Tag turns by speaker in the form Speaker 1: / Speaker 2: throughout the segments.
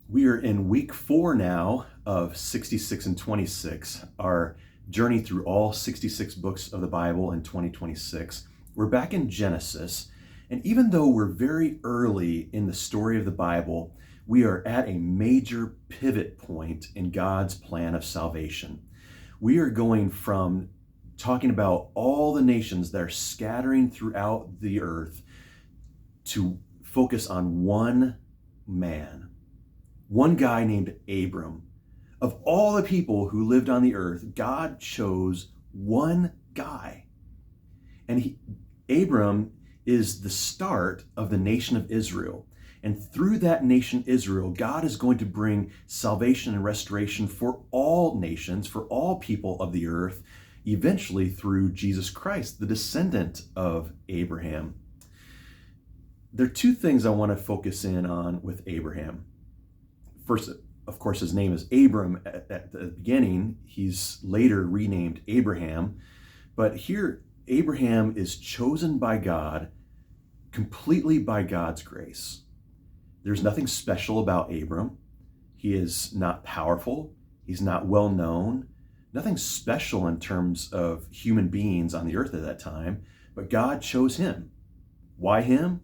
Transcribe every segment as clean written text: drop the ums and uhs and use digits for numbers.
Speaker 1: We are in week 4 now of 66 and 26, our journey through all 66 books of the Bible in 2026. We're back in Genesis, and even though we're very early in the story of the Bible, we are at a major pivot point in God's plan of salvation. We are going from talking about all the nations that are scattering throughout the earth to focus on one man. One guy named Abram. Of all the people who lived on the earth, God chose one guy. And Abram is the start of the nation of Israel. And through that nation, Israel, God is going to bring salvation and restoration for all nations, for all people of the earth, eventually through Jesus Christ, the descendant of Abraham. There are two things I want to focus in on with Abraham. First, of course, his name is Abram at the beginning. He's later renamed Abraham. But here, Abraham is chosen by God, completely by God's grace. There's nothing special about Abram. He is not powerful. He's not well known. Nothing special in terms of human beings on the earth at that time. But God chose him. Why him?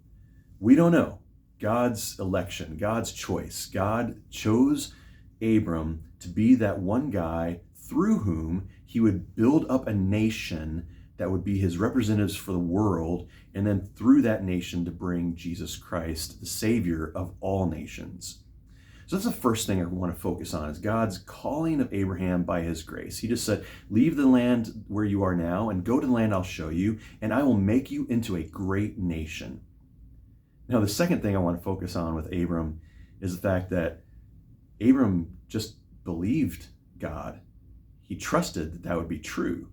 Speaker 1: We don't know. God's election, God's choice. God chose Abram to be that one guy through whom he would build up a nation that would be his representatives for the world, and then through that nation to bring Jesus Christ, the Savior of all nations. So that's the first thing I want to focus on, is God's calling of Abraham by his grace. He just said, leave the land where you are now and go to the land I'll show you, and I will make you into a great nation. Now, the second thing I want to focus on with Abram is the fact that Abram just believed God. He trusted that that would be true,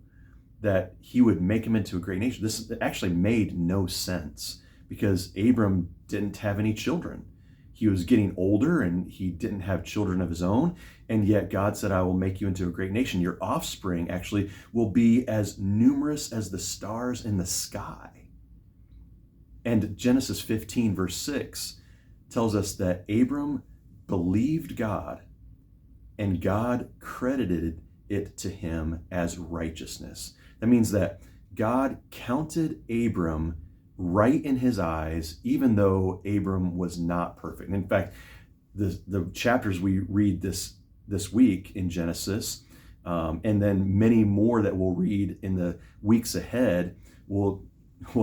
Speaker 1: that he would make him into a great nation. This actually made no sense because Abram didn't have any children. He was getting older and he didn't have children of his own. And yet God said, I will make you into a great nation. Your offspring actually will be as numerous as the stars in the sky. And Genesis 15, verse 6 tells us that Abram believed God, and God credited it to him as righteousness. That means that God counted Abram right in his eyes, even though Abram was not perfect. In fact, the chapters we read this week in Genesis, and then many more that we'll read in the weeks ahead, will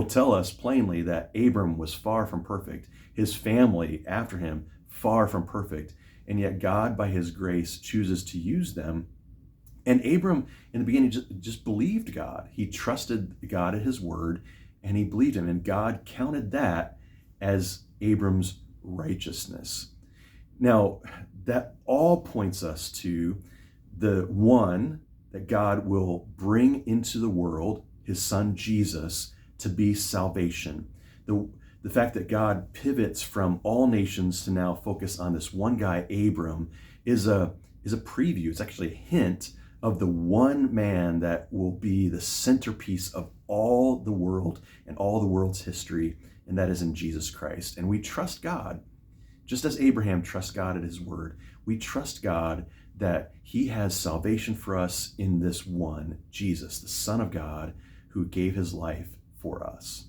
Speaker 1: tell us plainly that Abram was far from perfect. His family after him, far from perfect. And yet God, by his grace, chooses to use them. And Abram, in the beginning, just believed God. He trusted God at his word, and he believed him. And God counted that as Abram's righteousness. Now, that all points us to the one that God will bring into the world, his son Jesus, to be salvation. The fact that God pivots from all nations to now focus on this one guy, Abram, is a preview. It's actually a hint of the one man that will be the centerpiece of all the world and all the world's history, and that is in Jesus Christ. And we trust God, just as Abraham trusts God at his word. We trust God that he has salvation for us in this one, Jesus, the Son of God, who gave his life for us.